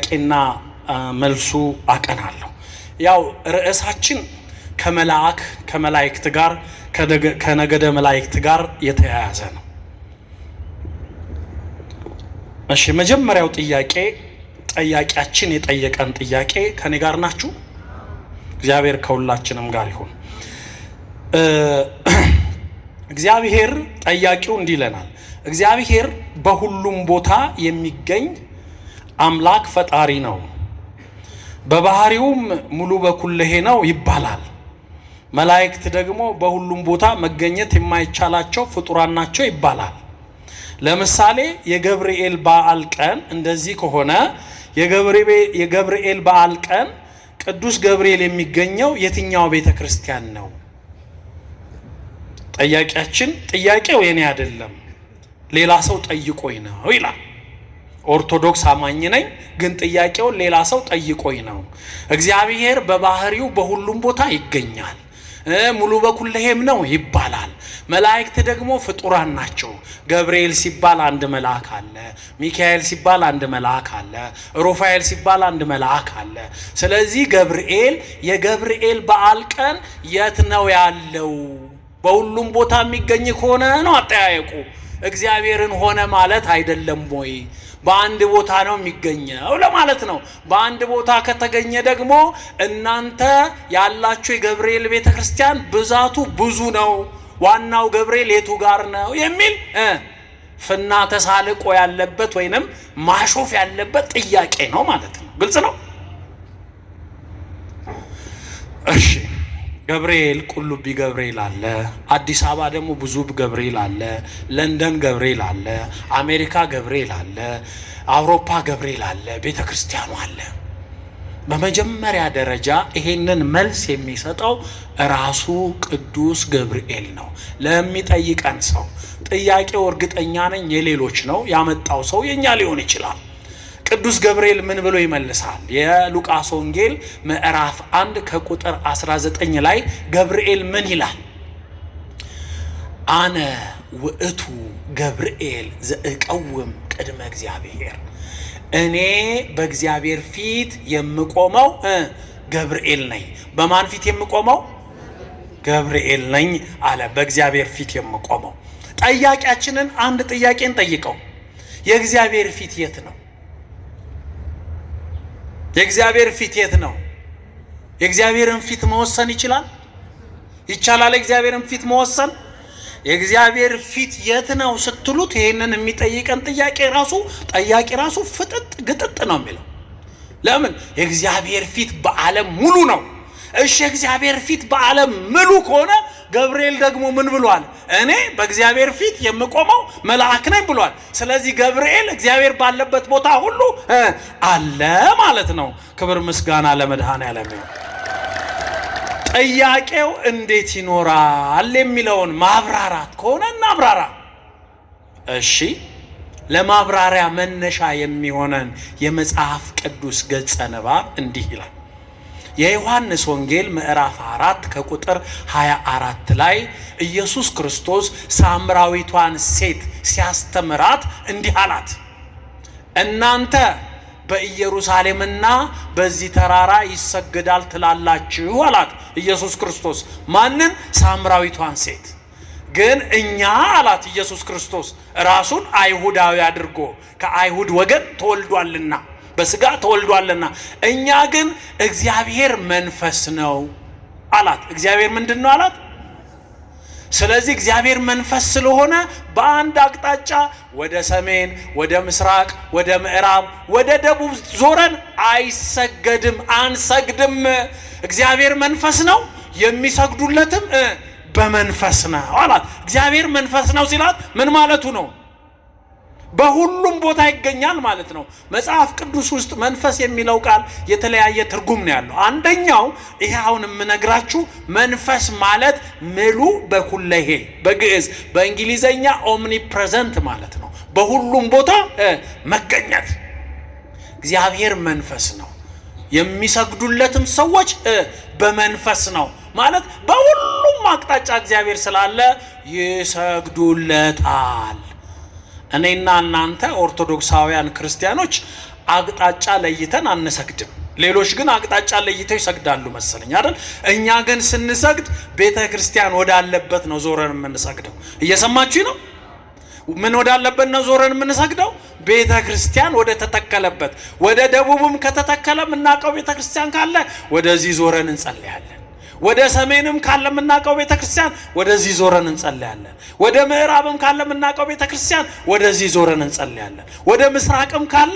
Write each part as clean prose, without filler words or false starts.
ጥያቄና መልሱ አቀናለሁ። ያው ርዕሳችን ከመላእክት ጋር ከነገደ መላእክት ጋር የተያያዘ ነው። እሺ መጀመሪያው ጠያቂያችን የጠየቀን ጥያቄ ከኔ ጋር ናችሁ? እግዚአብሔር ከሁላችንም ጋር ይሁን። እግዚአብሔር ጠያቂው እንዲህ ይለናል። እግዚአብሔር በሁሉም ቦታ የሚገኝ አምላክ ፈጣሪ ነው፣ በባህሪውም ሙሉ በኩልሄ ነው ይባላል። መላእክት ደግሞ በሁሉም ቦታ መገኘት የማይቻላቸው ፍጡራን ናቸው ይባላል። ለምሳሌ የገብርኤል በዓል ቀን እንደዚህ ከሆነ የገብርኤል በዓል ቀን ቅዱስ ገብርኤል የሚገኘው የትኛው ቤተክርስቲያን ነው? ጥያቄው የኔ አይደለም፣ ሌላ ሰው ጠይቆኝ ነው ይላል። ኦርቶዶክስ አማኝ ነኝ፣ ግን ጥያቄው ሌላ ሰው ጠይቆኝ ነው። እግዚአብሔር በባህሪው በሁሉም ቦታ ይገኛል፣ ሙሉ በኩልሄም ነው ይባላል። መላእክት ደግሞ ፍጡራን ናቸው። ገብርኤል ሲባል አንድ መልአክ አለ፣ ሚካኤል ሲባል አንድ መልአክ አለ፣ ሩፋኤል ሲባል አንድ መልአክ አለ። ስለዚህ የገብርኤል በዓል ቀን የት ነው ያለው? በሁሉም ቦታ የሚገኝ ከሆነ ነው አጠያየቁ። እግዚአብሔርን ሆነ ማለት አይደለም ወይ? በአንድ ቦታ ነው የሚገኘው ለማለት ነው። በአንድ ቦታ ከተገኘ ደግሞ እናንተ ያላችሁ የገብርኤል ቤተክርስቲያን ብዛቱ ብዙ ነው፣ ዋናው ገብርኤል የቱ ጋር ነው የሚል ፍና ተሳልቆ ያለበት ወይንም ማሾፍ ያለበት ጥያቄ ነው ማለት ነው። ግልጽ ነው? እሺ ገብርኤል ቁልቢ ገብርኤል አለ፣ አዲስ አበባ ደግሞ ብዙ ገብርኤል አለ፣ ለንደን ገብርኤል አለ፣ አሜሪካ ገብርኤል አለ፣ አውሮፓ ገብርኤል አለ፣ ቤተክርስቲያኑ አለ። በመጀመሪያ ደረጃ ይሄንን መልስ የሚሰጠው ራሱ ቅዱስ ገብርኤል ነው ለሚጠይቀን ሰው። ጥያቄው እርግጠኛ ነኝ የሌሎች ነው፣ ያመጣው ሰው የኛ ሊሆን ይችላል። ቅዱስ ገብርኤል ምን ብሎ ይመልሳል? የሉቃስ ወንጌል ምዕራፍ 1 ከቁጥር 19 ላይ ገብርኤል ምን ይላል? አነ ውእቱ ገብርኤል ዘእቀውም ቅድመ እግዚአብሔር፣ እኔ በእግዚአብሔር ፊት የምቆመው ገብርኤል ነኝ። በማን ፊት የምቆመው? ገብርኤል ነኝ አለ። በእግዚአብሔር ፊት የምቆመው። ጠያቂያችንን አንድ ጥያቄን ጠይቀው፣ የእግዚአብሔር ፊት የት ነው? የእግዚአብሔር ፊት የት ነው? የእግዚአብሔርን ፊት መወሰን ይቻላል? የእግዚአብሔርን ፊት መወሰን? የእግዚአብሔር ፊት የት ነው ስትሉት ይሄንን የሚጠይቀን ጠያቂ ራሱ ፍጥጥ ግጥጥ ነው የሚለው። ለምን? የእግዚአብሔር ፊት በዓለም ሙሉ ነው። እሺ የእግዚአብሔር ፊት በዓለም ሙሉ ከሆነ ገብርኤል ደግሞ ምን ብሏል? እኔ በእግዚአብሔር ፊት የምቆመው መልአክ ነኝ ብሏል። ስለዚህ ገብርኤል እግዚአብሔር ባለበት ቦታ ሁሉ አለ ማለት ነው። ክብር ምስጋና ለመድኃኔዓለም ይሁን። ጥያቄው እንዴት ይኖራል የሚለውን ማብራራት ከሆነ እናብራራ። እሺ ለማብራሪያ መነሻ የሚሆነን የመጽሐፍ ቅዱስ ገጸ ንባብ እንዲህ ይላል። የዮሐንስ ወንጌል ምዕራፍ 4 ከቁጥር 24 ላይ ኢየሱስ ክርስቶስ ሳምራዊቷን ሴት ሲያስተምራት እንዲህ አላት። እናንተ በኢየሩሳሌምና በዚህ ተራራ ይሰገዳል ትላላችሁ አላት ኢየሱስ ክርስቶስ። ማንን? ሳምራዊቷን ሴት። ግን እኛ አላት ኢየሱስ ክርስቶስ ራሱን አይሁዳዊ አድርጎ ከአይሁድ ወገን ተወልዷልና በስጋ ተወልዷልና፣ እኛ ግን እግዚአብሔር መንፈስ ነው አላት። እግዚአብሔር ምንድነው አላት? ስለዚህ እግዚአብሔር መንፈስ ስለሆነ በአንድ አቅጣጫ ወደ ሰሜን፣ ወደ ምስራቅ፣ ወደ ምዕራብ፣ ወደ ደቡብ ዞረን አይሰገድም፣ አንሰግድም። እግዚአብሔር መንፈስ ነው፣ የሚሰግዱለትም በመንፈስ ነው አላት። እግዚአብሔር መንፈስ ነው ሲላት ምን ማለቱ ነው? በሁሉም ቦታ ይገኛል ማለት ነው። መጽሐፍ ቅዱስ ውስጥ መንፈስ የሚለው ቃል የተለያየ ትርጉም ነው ያለው። አንደኛው ይሄ አሁን የምነግራችሁ መንፈስ ማለት ምሉ በኩለሄ በግዕዝ፣ በእንግሊዘኛ ኦምኒፕሬዘንት ማለት ነው። በሁሉም ቦታ መገኘት። እግዚአብሔር መንፈስ ነው፣ የሚሰግዱለትም ሰዎች በመንፈስ ነው ማለት በሁሉም አቅጣጫ እግዚአብሔር ስላለ ይሰግዱለታል። እኔና እናንተ ኦርቶዶክሳውያን ክርስቲያኖች አቅጣጫ ለይተን አንሰግድም። ሌሎች ግን አቅጣጫ ለይተው ይሰግዳሉ መሰለኝ አይደል? እኛ ግን ስንሰግድ ቤተክርስቲያን ወዳለበት ነው ዞረን የምንሰግደው። እየሰማችሁ ነው? ምን ወዳለበት ነው ዞረን የምንሰግደው? ቤተክርስቲያን ወደ ተተከለበት። ወደ ደቡብም ከተተከለ የምናውቀው ቤተክርስቲያን ካለ ወደዚህ ዞረን እንጸልያለን። ወደ ሰሜንም ካለ የምናውቀው ቤተክርስቲያን ወደዚህ ዞረን እንጸልያለን። ወደ ምዕራብም ካለ የምናውቀው ቤተክርስቲያን ወደዚህ ዞረን እንጸልያለን። ወደ ምስራቅም ካለ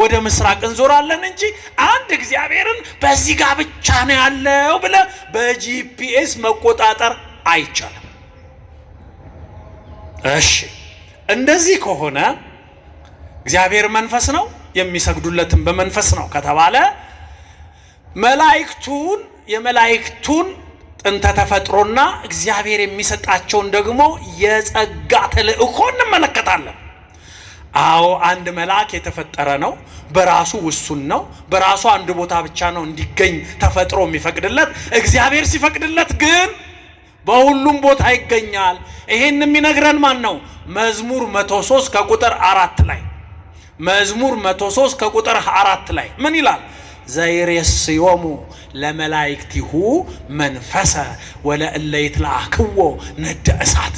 ወደ ምስራቅ እንዞራለን እንጂ አንድ እግዚአብሔርን በዚህ ጋር ብቻ ነው ያለው ብለ በጂፒኤስ መቆጣጠር አይቻልም። እሺ እንደዚህ ከሆነ እግዚአብሔር መንፈስ ነው፣ የሚሰግዱለትም በመንፈስ ነው ከተባለ የመላእክቱን ጥንተ ተፈጥሮና እግዚአብሔር የሚሰጣቸውን ደግሞ የጸጋ ተልእኮ እንመለከታለን። አዎ አንድ መልአክ የተፈጠረ ነው፣ በራሱ ውሱን ነው፣ በራሱ አንድ ቦታ ብቻ ነው እንዲገኝ ተፈጥሮ የሚፈቅድለት። እግዚአብሔር ሲፈቅድለት ግን በሁሉም ቦታ ይገኛል። ይሄን የሚነግረን ማን ነው? መዝሙር 103 ከቁጥር 4 ላይ መዝሙር 103 ከቁጥር 4 ላይ ምን ይላል? ዘይሬስዮሙ ለመላእክቲሁ መንፈሰ ወለእለ ይትለአክዎ ነደ እሳት።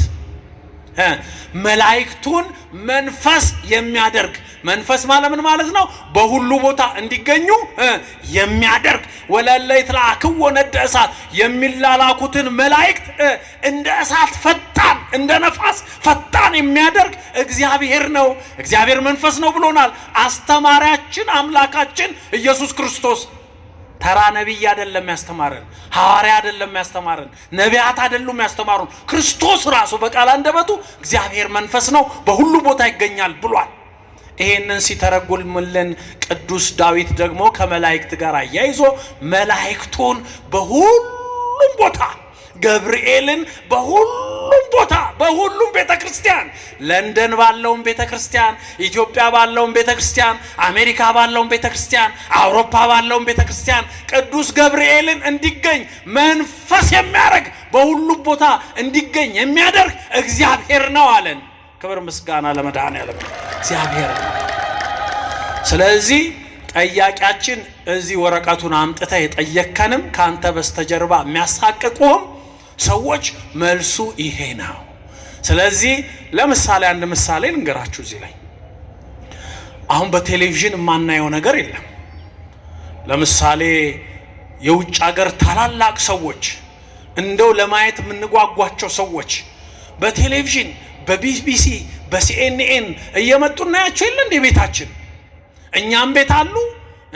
መላእክቱን መንፈስ የሚያደርግ መንፈስ ማለት ማለት ነው በሁሉ ቦታ እንዲገኙ የሚያደርግ ወለእለ ይትለአክዎ ነደ እሳት የሚላላኩትን መላእክት እንደ እሳት ፈጣን እንደ ነፋስ ፈጣን የሚያደርግ እግዚአብሔር ነው። እግዚአብሔር መንፈስ ነው ብሎናል አስተማሪያችን አምላካችን ኢየሱስ ክርስቶስ። ተራ ነብይ አይደለም ያስተማረን፣ ሐዋርያ አይደለም ያስተማረን፣ ነቢያት አይደሉም ያስተማሩን። ክርስቶስ ራሱ በቃል አንደበቱ እግዚአብሔር መንፈስ ነው በሁሉ ቦታ ይገኛል ብሏል። ይሄንን ሲተረጉምልን ቅዱስ ዳዊት ደግሞ ከመላእክት ጋር አያይዞ መላእክቱን በሁሉም ቦታ ገብርኤልን በሁሉም ቦታ በሁሉም ቤተክርስቲያን ለንደን ባለውም ቤተክርስቲያን፣ ኢትዮጵያ ባለውም ቤተክርስቲያን፣ አሜሪካ ባለውም ቤተክርስቲያን፣ አውሮፓ ባለውም ቤተክርስቲያን ቅዱስ ገብርኤልን እንዲገኝ መንፈስ የሚያደርግ በሁሉም ቦታ እንዲገኝ የሚያደርግ እግዚአብሔር ነው አለን። ክብር ምስጋና ለመድኃኔዓለም እግዚአብሔር ነው። ስለዚህ ጠያቂያችን እዚህ ወረቀቱን አምጥተ የጠየከንም ካንተ በስተጀርባ የሚያሳቅቁም ሰዎች መልሱ ይሄ ነው። ስለዚህ ለምሳሌ አንድ ምሳሌ ልንገራችሁ። እዚህ ላይ አሁን በቴሌቪዥን የማናየው ነገር የለም። ለምሳሌ የውጭ ሀገር ታላላቅ ሰዎች እንደው ለማየት የምንጓጓቸው ሰዎች በቴሌቪዥን በቢቢሲ በሲኤንኤን እየመጡ እናያቸው የለ እንደ ቤታችን። እኛም ቤት አሉ፣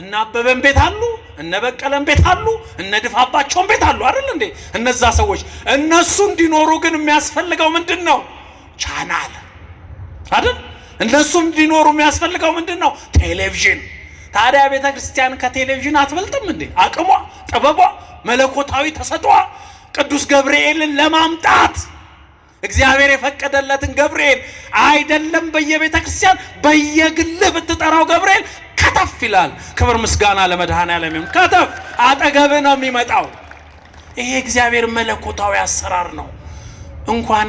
እና አበበን ቤት አሉ፣ እነ በቀለን ቤት አሉ፣ እነ ድፋባቸውን ቤት አሉ አይደል እንዴ? እነዛ ሰዎች እነሱ እንዲኖሩ ግን የሚያስፈልገው ምንድነው? ቻናል አይደል? እነሱ እንዲኖሩ የሚያስፈልገው ምንድነው? ቴሌቪዥን። ታዲያ ቤተ ክርስቲያን ከቴሌቪዥን አትበልጥም እንዴ? አቅሟ፣ ጥበቧ፣ መለኮታዊ ተሰጥቷ ቅዱስ ገብርኤልን ለማምጣት እግዚአብሔር የፈቀደለትን ገብርኤል አይደለም በየቤተ ክርስቲያን በየግል ብትጠራው ገብርኤል ከተፍ ይላል። ክብር ምስጋና ለመድኃኔዓለም ይሁን። ከተፍ አጠገብ ነው የሚመጣው። ይሄ እግዚአብሔር መለኮታዊ አሰራር ነው። እንኳን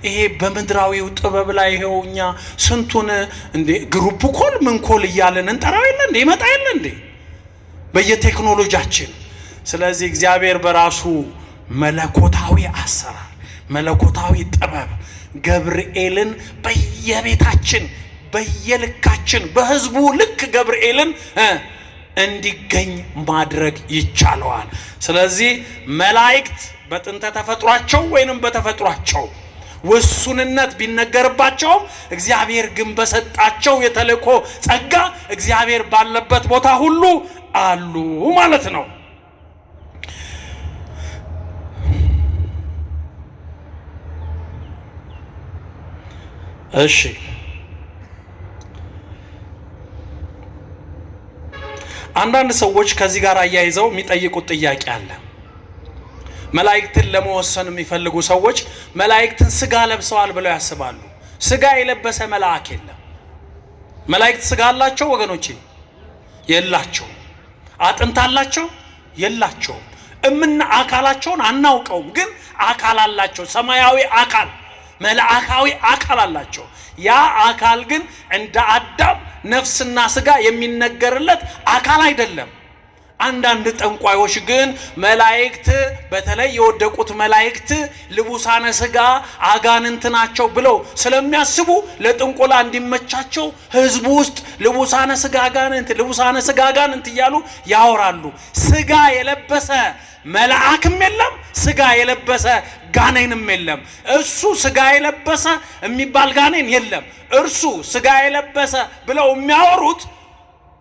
ይሄ በምድራዊው ጥበብ ላይ ይሄውኛ ስንቱን እንዴ ግሩፕ ኮል ምን ኮል እያለን እንጠራው የለ እንዴ? ይመጣ የለ እንዴ በየቴክኖሎጂያችን። ስለዚህ እግዚአብሔር በራሱ መለኮታዊ አሰራር መለኮታዊ ጥበብ ገብርኤልን በየቤታችን በየልካችን በህዝቡ ልክ ገብርኤልን እንዲገኝ ማድረግ ይቻላል። ስለዚህ መላእክት በጥንተ ተፈጥሯቸው ወይንም በተፈጥሯቸው ውሱንነት ቢነገርባቸውም እግዚአብሔር ግን በሰጣቸው የተልእኮ ጸጋ እግዚአብሔር ባለበት ቦታ ሁሉ አሉ ማለት ነው። እሺ አንዳንድ ሰዎች ከዚህ ጋር አያይዘው የሚጠይቁት ጥያቄ አለ። መላእክትን ለመወሰን የሚፈልጉ ሰዎች መላእክትን ስጋ ለብሰዋል ብለው ያስባሉ። ስጋ የለበሰ መልአክ የለም። መላእክት ስጋ አላቸው ወገኖቼ? የላቸውም። አጥንት አላቸው? የላቸውም። አካላቸውን አናውቀውም፣ ግን አካል አላቸው። ሰማያዊ አካል መልአካዊ አካል አላቸው። ያ አካል ግን እንደ አዳም ነፍስና ስጋ የሚነገርለት አካል አይደለም። አንዳንድ ጠንቋዮች ግን መላእክት በተለይ የወደቁት መላእክት ልቡሳነ ስጋ አጋንንት ናቸው ብለው ስለሚያስቡ ለጥንቆላ እንዲመቻቸው ህዝቡ ውስጥ ልቡሳነ ስጋ አጋንንት እያሉ ያወራሉ። ስጋ የለበሰ መልአክም የለም፣ ስጋ የለበሰ ጋኔንም የለም። እሱ ስጋ የለበሰ የሚባል ጋኔን የለም። እርሱ ስጋ የለበሰ ብለው የሚያወሩት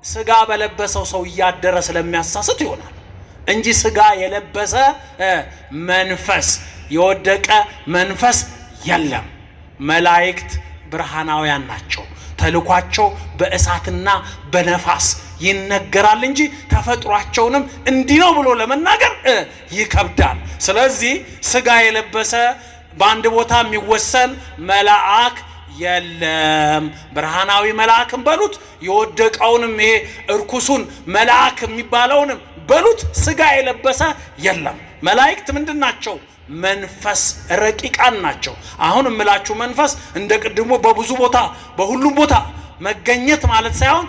ስጋ በለበሰው ሰው እያደረ ስለሚያሳስት ይሆናል እንጂ ስጋ የለበሰ መንፈስ የወደቀ መንፈስ የለም። መላእክት ብርሃናውያን ናቸው። ተልኳቸው በእሳትና በነፋስ ይነገራል እንጂ ተፈጥሯቸውንም እንዲህ ነው ብሎ ለመናገር ይከብዳል። ስለዚህ ስጋ የለበሰ በአንድ ቦታ የሚወሰን መልአክ የለም። ብርሃናዊ መልአክም በሉት የወደቀውንም ይሄ እርኩሱን መልአክ የሚባለውንም በሉት ስጋ የለበሰ የለም። መላእክት ምንድናቸው? መንፈስ ረቂቃን ናቸው። አሁን እምላችሁ መንፈስ እንደ ቅድሞ በብዙ ቦታ በሁሉም ቦታ መገኘት ማለት ሳይሆን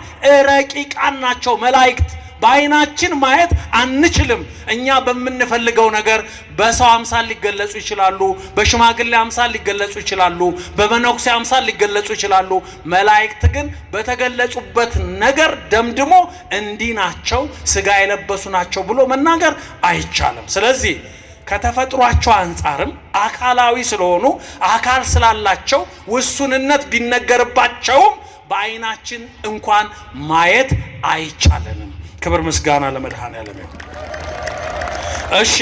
ረቂቃን ናቸው መላእክት። በአይናችን ማየት አንችልም። እኛ በምንፈልገው ነገር በሰው አምሳል ሊገለጹ ይችላሉ፣ በሽማግሌ አምሳል ሊገለጹ ይችላሉ፣ በመነኩሴ አምሳል ሊገለጹ ይችላሉ። መላእክት ግን በተገለጹበት ነገር ደምድሞ እንዲህ ናቸው ስጋ የለበሱ ናቸው ብሎ መናገር አይቻልም። ስለዚህ ከተፈጥሯቸው አንጻርም አካላዊ ስለሆኑ አካል ስላላቸው ውሱንነት ቢነገርባቸውም በአይናችን እንኳን ማየት አይቻለንም። ክብር ምስጋና ለመድኃኔዓለም ይሁን። እሺ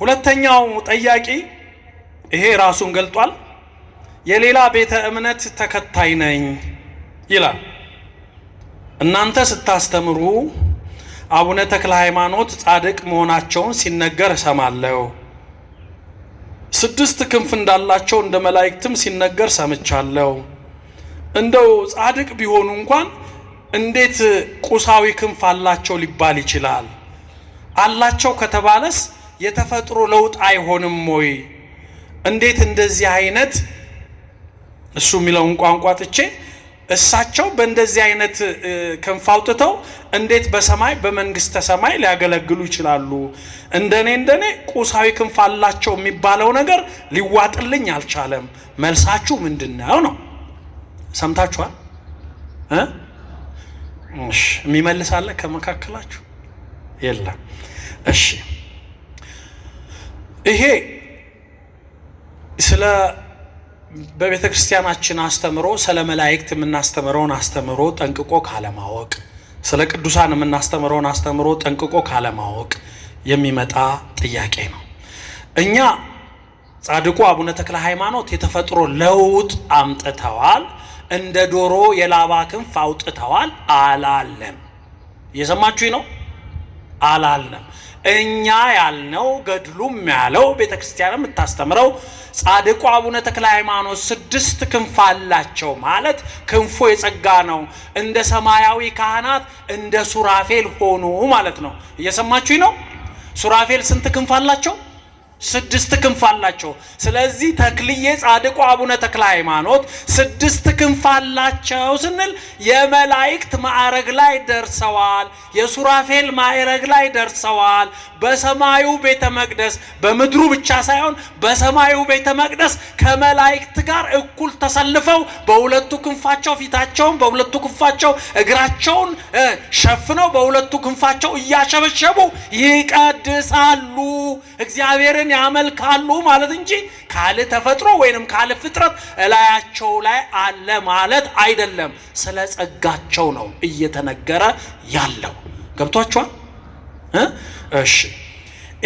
ሁለተኛው ጠያቂ ይሄ ራሱን ገልጧል። የሌላ ቤተ እምነት ተከታይ ነኝ ይላል። እናንተ ስታስተምሩ አቡነ ተክለ ሃይማኖት ጻድቅ መሆናቸውን ሲነገር እሰማለሁ። 6 ክንፍ እንዳላቸው እንደ መላእክትም ሲነገር ሰምቻለሁ። እንደው ጻድቅ ቢሆኑ እንኳን እንዴት ቁሳዊ ክንፍ አላቸው ሊባል ይችላል? አላቸው ከተባለስ የተፈጥሮ ለውጥ አይሆንም ወይ? እንዴት እንደዚህ አይነት እሱ የሚለውን ቋንቋ ጥቼ እሳቸው በእንደዚህ አይነት ክንፍ አውጥተው እንዴት በሰማይ በመንግስተ ሰማይ ሊያገለግሉ ይችላሉ? እንደኔ ቁሳዊ ክንፍ አላቸው የሚባለው ነገር ሊዋጥልኝ አልቻለም። መልሳችሁ ምንድነው ነው? ሰምታችኋል? እሺ የሚመልስ አለ ከመካከላችሁ? የለም። እሺ ይሄ ስለ በቤተ ክርስቲያናችን አስተምሮ ስለ መላእክት የምናስተምረውን አስተምሮ ጠንቅቆ ካለማወቅ፣ ስለ ቅዱሳን የምናስተምረውን አስተምሮ ጠንቅቆ ካለማወቅ የሚመጣ ጥያቄ ነው። እኛ ጻድቁ አቡነ ተክለ ሃይማኖት የተፈጥሮ ለውጥ አምጥተዋል፣ እንደ ዶሮ የላባ ክንፍ አውጥተዋል አላለም። እየሰማችሁኝ ነው? አላለም። እኛ ያልነው ገድሉም ያለው ቤተክርስቲያንም የምታስተምረው ጻድቁ አቡነ ተክለ ሃይማኖት 6 ክንፍ አላቸው ማለት ክንፉ የጸጋ ነው። እንደ ሰማያዊ ካህናት እንደ ሱራፌል ሆኑ ማለት ነው። እየሰማችሁኝ ነው? ሱራፌል ስንት ክንፍ አላቸው? 6 ክንፍ አላቸው። ስለዚህ ተክልዬ ጻድቁ አቡነ ተክለ ሃይማኖት 6 ክንፍ አላቸው ስንል የመላእክት ማዕረግ ላይ ደርሰዋል፣ የሱራፌል ማዕረግ ላይ ደርሰዋል። በሰማዩ ቤተ መቅደስ በምድሩ ብቻ ሳይሆን በሰማዩ ቤተ መቅደስ ከመላእክት ጋር እኩል ተሰልፈው በሁለቱ ክንፋቸው ፊታቸውን በሁለቱ ክንፋቸው እግራቸውን ሸፍነው በሁለቱ ክንፋቸው እያሸበሸቡ ይቀድሳሉ፣ እግዚአብሔርን ያመልካሉ ማለት እንጂ ካለ ተፈጥሮ ወይንም ካለ ፍጥረት እላያቸው ላይ አለ ማለት አይደለም። ስለ ጸጋቸው ነው እየተነገረ ያለው። ገብቷችኋል? እሺ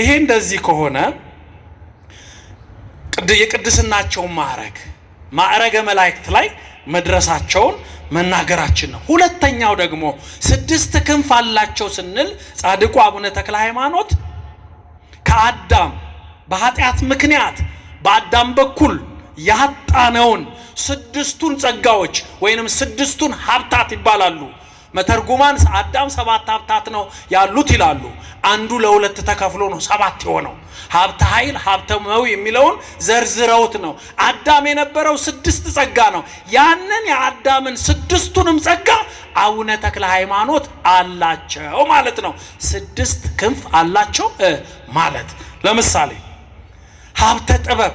ይሄ እንደዚህ ከሆነ የቅድስናቸውን ማዕረገ መላእክት ላይ መድረሳቸውን መናገራችን ነው። ሁለተኛው ደግሞ 6 ክንፍ አላቸው ስንል ጻድቁ አቡነ ተክለ ሃይማኖት ከአዳም በኃጢአት ምክንያት በአዳም በኩል ያጣነውን 6ቱን ጸጋዎች ወይንም 6ቱን ሀብታት ይባላሉ መተርጉማን አዳም 7 ሀብታት ነው ያሉት ይላሉ። አንዱ ለሁለት ተከፍሎ ነው 7 የሆነው። ሀብተ ኃይል ሀብተ መዊ የሚለውን ዘርዝረውት ነው። አዳም የነበረው 6 ጸጋ ነው። ያንን የአዳምን 6ቱንም ጸጋ አቡነ ተክለ ሃይማኖት አላቸው ማለት ነው። 6 ክንፍ አላቸው ማለት። ለምሳሌ ሀብተ ጥበብ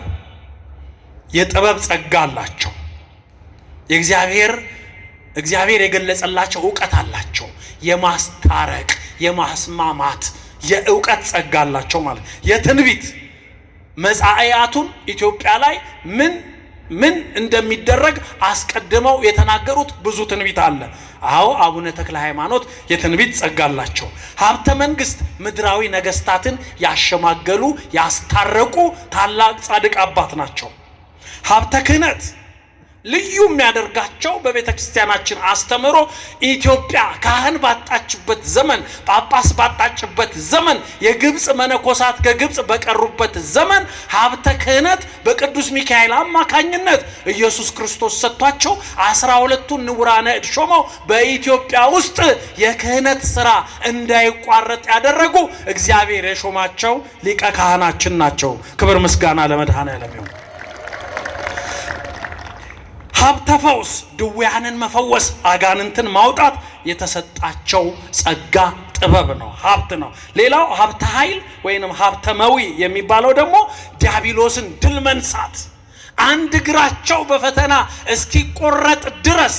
የጥበብ ጸጋ አላቸው። እግዚአብሔር የገለጸላቸው ዕውቀት አላቸው። የማስታረቅ የማስማማት የዕውቀት ጸጋ አላቸው ማለት። የትንቢት መጻእያቱን ኢትዮጵያ ላይ ምን እንደሚደረግ አስቀድመው የተናገሩት ብዙ ትንቢት አለ። አዎ አቡነ ተክለ ሃይማኖት የትንቢት ጸጋ አላቸው። ሀብተ መንግስት ምድራዊ ነገስታትን ያሸማገሉ ያስታረቁ ታላቅ ጻድቅ አባት ናቸው። ሀብተ ክህነት ልዩ የሚያደርጋቸው በቤተ ክርስቲያናችን አስተምሮ ኢትዮጵያ ካህን ባጣችበት ዘመን ጳጳስ ባጣችበት ዘመን የግብጽ መነኮሳት ከግብጽ በቀሩበት ዘመን ሀብተ ክህነት በቅዱስ ሚካኤል አማካኝነት ኢየሱስ ክርስቶስ ሰጥቷቸው 12ቱን ንውራነ እድ ሾመው በኢትዮጵያ ውስጥ የክህነት ስራ እንዳይቋረጥ ያደረጉ እግዚአብሔር የሾማቸው ሊቀ ካህናችን ናቸው። ክብር ምስጋና ለመድኃኔዓለም ይሁን። ሀብተ ፈውስ ድውያንን መፈወስ አጋንንትን ማውጣት የተሰጣቸው ጸጋ ጥበብ ነው፣ ሀብት ነው። ሌላው ሀብተ ኃይል ወይንም ሀብተ መዊ የሚባለው ደግሞ ዲያብሎስን ድል መንሳት፣ አንድ እግራቸው በፈተና እስኪቆረጥ ድረስ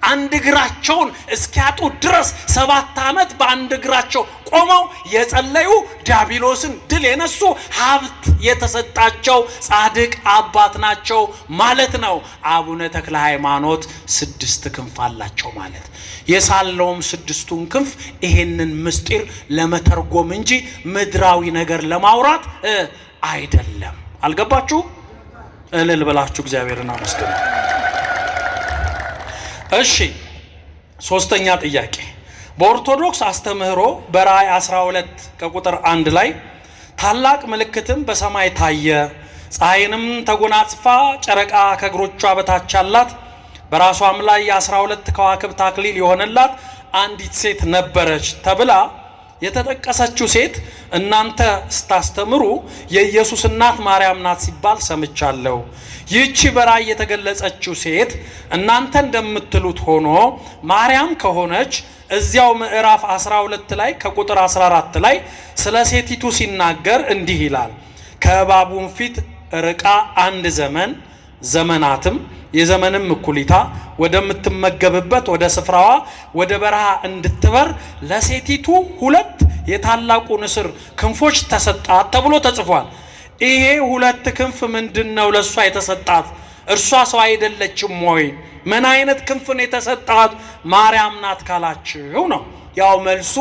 አንድ እግራቸውን እስኪያጡ ድረስ 7 ዓመት በአንድ እግራቸው ቆመው የጸለዩ ዲያብሎስን ድል የነሱ ሀብት የተሰጣቸው ጻድቅ አባት ናቸው ማለት ነው። አቡነ ተክለ ሃይማኖት 6 ክንፍ አላቸው ማለት። የሳለውም 6ቱን ክንፍ ይሄንን ምስጢር ለመተርጎም እንጂ ምድራዊ ነገር ለማውራት አይደለም። አልገባችሁ? እልል ብላችሁ እግዚአብሔርን አመስግኑ። እሺ 3ኛ ጥያቄ በኦርቶዶክስ አስተምህሮ በራእይ 12 ከቁጥር 1 ላይ ታላቅ ምልክትም በሰማይ ታየ፣ ፀሐይንም ተጎናጽፋ ጨረቃ ከእግሮቿ በታች አላት፣ በራሷም ላይ የ12 ከዋክብት አክሊል የሆነላት አንዲት ሴት ነበረች ተብላ የተጠቀሰችው ሴት እናንተ ስታስተምሩ የኢየሱስ እናት ማርያም ናት ሲባል ሰምቻለሁ። ይህቺ በራእይ የተገለጸችው ሴት እናንተ እንደምትሉት ሆኖ ማርያም ከሆነች እዚያው ምዕራፍ 12 ላይ ከቁጥር 14 ላይ ስለ ሴቲቱ ሲናገር እንዲህ ይላል። ከእባቡም ፊት ርቃ አንድ ዘመናትም የዘመንም እኩሊታ ወደምትመገብበት ወደ ስፍራዋ ወደ በረሃ እንድትበር ለሴቲቱ 2 የታላቁ ንስር ክንፎች ተሰጣት ተብሎ ተጽፏል። ይሄ 2 ክንፍ ምንድነው ለሷ የተሰጣት? እርሷ ሰው አይደለችም ወይ? ምን አይነት ክንፍ ነው የተሰጣት? ማርያም ናት ካላችሁ ነው። ያው መልሱ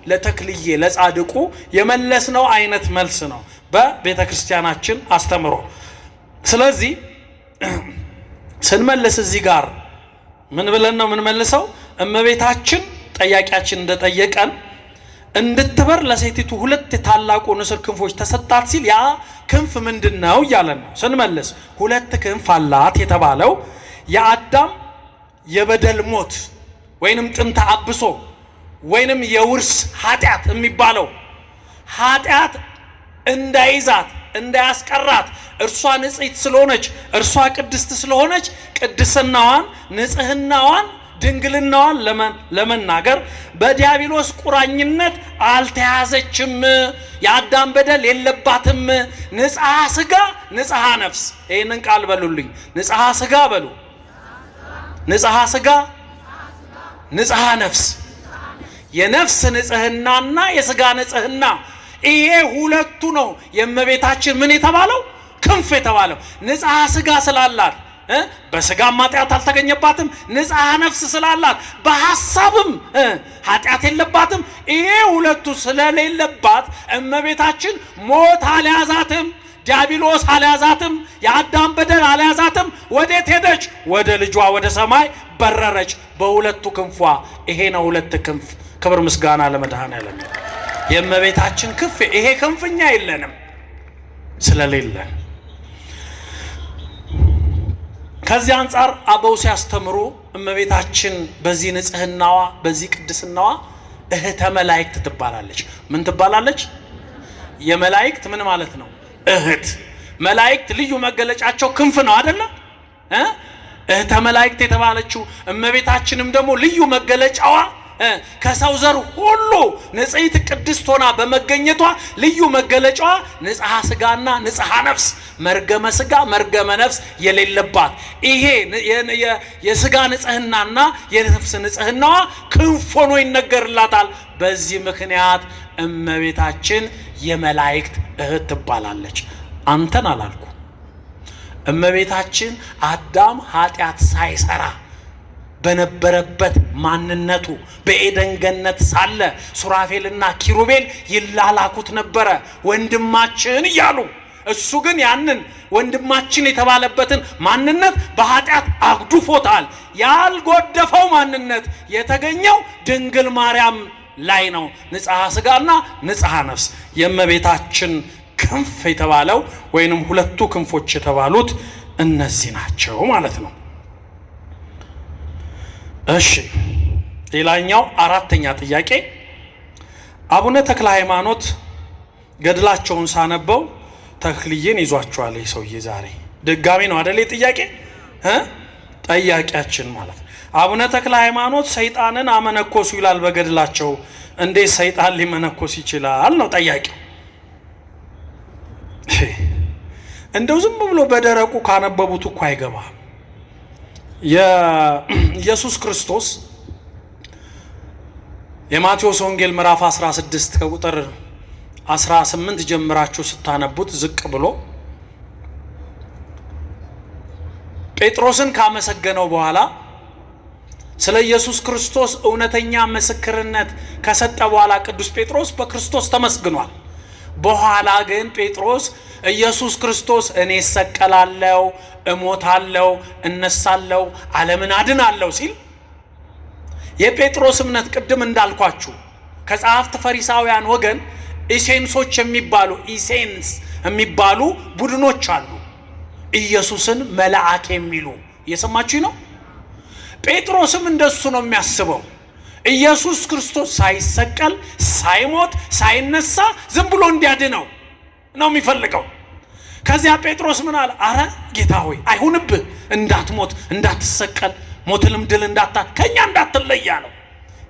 ለተክልዬ ለጻድቁ የመለስነው አይነት መልስ ነው በቤተ ክርስቲያናችን አስተምሮ። ስለዚህ ስንመልስ እዚህ ጋር ምን ብለን ነው ምን መልሰው? እመቤታችን ጠያቂያችን እንደጠየቀን እንድትበር ለሴቲቱ 2 የታላቁ ንስር ክንፎች ተሰጣት ሲል ያ ክንፍ ምንድነው እያለን ነው። ስንመልስ 2 ክንፍ አላት የተባለው የአዳም የበደል ሞት ወይንም ጥንተ አብሶ ወይንም የውርስ ኃጢአት የሚባለው ኃጢአት እንዳይዛት እንዳያስቀራት እርሷ ንጽሕት ስለሆነች እርሷ ቅድስት ስለሆነች ቅድስናዋን ንጽህናዋን ድንግልናዋን ለመናገር በዲያብሎስ ቁራኝነት አልተያዘችም። የአዳም በደል የለባትም። ንጽሐ ስጋ ንጽሐ ነፍስ። ይሄንን ቃል በሉልኝ። ንጽሐ ስጋ በሉ። ንጽሐ ስጋ ንጽሐ ነፍስ። የነፍስ ንጽህናና የስጋ ንጽህና ይሄ 2ቱ ነው የእመቤታችን ምን የተባለው ክንፍ የተባለው። ንጽሐ ስጋ ስላላት በስጋ ኃጢአት አልተገኘባትም። ንጽሐ ነፍስ ስላላት በሐሳብም ኃጢአት የለባትም። ይሄ 2ቱ ስለሌለባት እመቤታችን ሞት አልያዛትም፣ ዲያብሎስ አልያዛትም፣ የአዳም በደል አልያዛትም። ወዴት ሄደች? ወደ ልጇ ወደ ሰማይ በረረች በ2ቱ ክንፏ። ይሄ ነው 2 ክንፍ። ክብር ምስጋና ለመድኃኔዓለም። የእመቤታችን ክንፍ ይሄ ክንፍኛ የለንም ስለሌለን። ከዚህ አንፃር አበው ሲያስተምሩ እመቤታችን በዚህ ንጽህናዋ በዚህ ቅድስናዋ እህተ መላእክት ትባላለች። ምን ትባላለች? የመላእክት ምን ማለት ነው? እህት። መላእክት ልዩ መገለጫቸው ክንፍ ነው አይደለ? እህተ መላእክት የተባለችው እመቤታችንም ደግሞ ልዩ መገለጫዋ ከሰው ዘር ሁሉ ንጽሕት ቅድስት ሆና በመገኘቷ ልዩ መገለጫዋ ንጽሐ ስጋና ንጽሐ ነፍስ፣ መርገመ ስጋ መርገመ ነፍስ የሌለባት ይሄ የስጋ ንጽህናና የነፍስ ንጽህናዋ ክንፍ ሆኖ ይነገርላታል። በዚህ ምክንያት እመቤታችን የመላእክት እህት ትባላለች። አንተን አላልኩ። እመቤታችን አዳም ኃጢአት ሳይሰራ በነበረበት ማንነቱ በኤደን ገነት ሳለ ሱራፌልና ኪሩቤል ይላላኩት ነበረ ወንድማችን እያሉ። እሱ ግን ያንን ወንድማችን የተባለበትን ማንነት በኃጢአት አግዱፎታል። ያልጎደፈው ማንነት የተገኘው ድንግል ማርያም ላይ ነው። ንጽሐ ስጋና ንጽሐ ነፍስ የእመቤታችን ክንፍ የተባለው ወይንም ሁለቱ ክንፎች የተባሉት እነዚህ ናቸው ማለት ነው። እሺ ሌላኛው አራተኛ ጥያቄ አቡነ ተክለ ሃይማኖት ገድላቸውን ሳነበው ተክልዬን ይዟቸዋል። ይህ ሰውዬ ዛሬ ድጋሚ ነው አይደል ጥያቄ ጠያቂያችን ማለት አቡነ ተክለ ሃይማኖት ሰይጣንን አመነኮሱ ይላል በገድላቸው። እንዴት ሰይጣን ሊመነኮስ ይችላል ነው ጠያቂው። እንደው ዝም ብሎ በደረቁ ካነበቡት እኮ አይገባም። የኢየሱስ ክርስቶስ የማቴዎስ ወንጌል ምዕራፍ 16 ከቁጥር 18 ጀምራችሁ ስታነቡት ዝቅ ብሎ ጴጥሮስን ካመሰገነው በኋላ ስለ ኢየሱስ ክርስቶስ እውነተኛ ምስክርነት ከሰጠ በኋላ ቅዱስ ጴጥሮስ በክርስቶስ ተመስግኗል። በኋላ ግን ጴጥሮስ ኢየሱስ ክርስቶስ እኔ እሰቀላለሁ፣ እሞታለሁ፣ እነሳለሁ፣ ዓለምን አድናለሁ ሲል የጴጥሮስ እምነት ቅድም እንዳልኳችሁ ከጸሐፍት ፈሪሳውያን ወገን ኢሴንሶች የሚባሉ ቡድኖች አሉ። ኢየሱስን መልአክ የሚሉ እየሰማችሁ ነው። ጴጥሮስም እንደሱ ነው የሚያስበው። ኢየሱስ ክርስቶስ ሳይሰቀል ሳይሞት ሳይነሳ ዝም ብሎ እንዲያድነው ነው የሚፈልገው። ከዚያ ጴጥሮስ ምን አለ? አረ ጌታ ሆይ አይሁንብህ፣ እንዳትሞት እንዳትሰቀል ሞትንም ድል ከኛ እንዳትለይ አለው።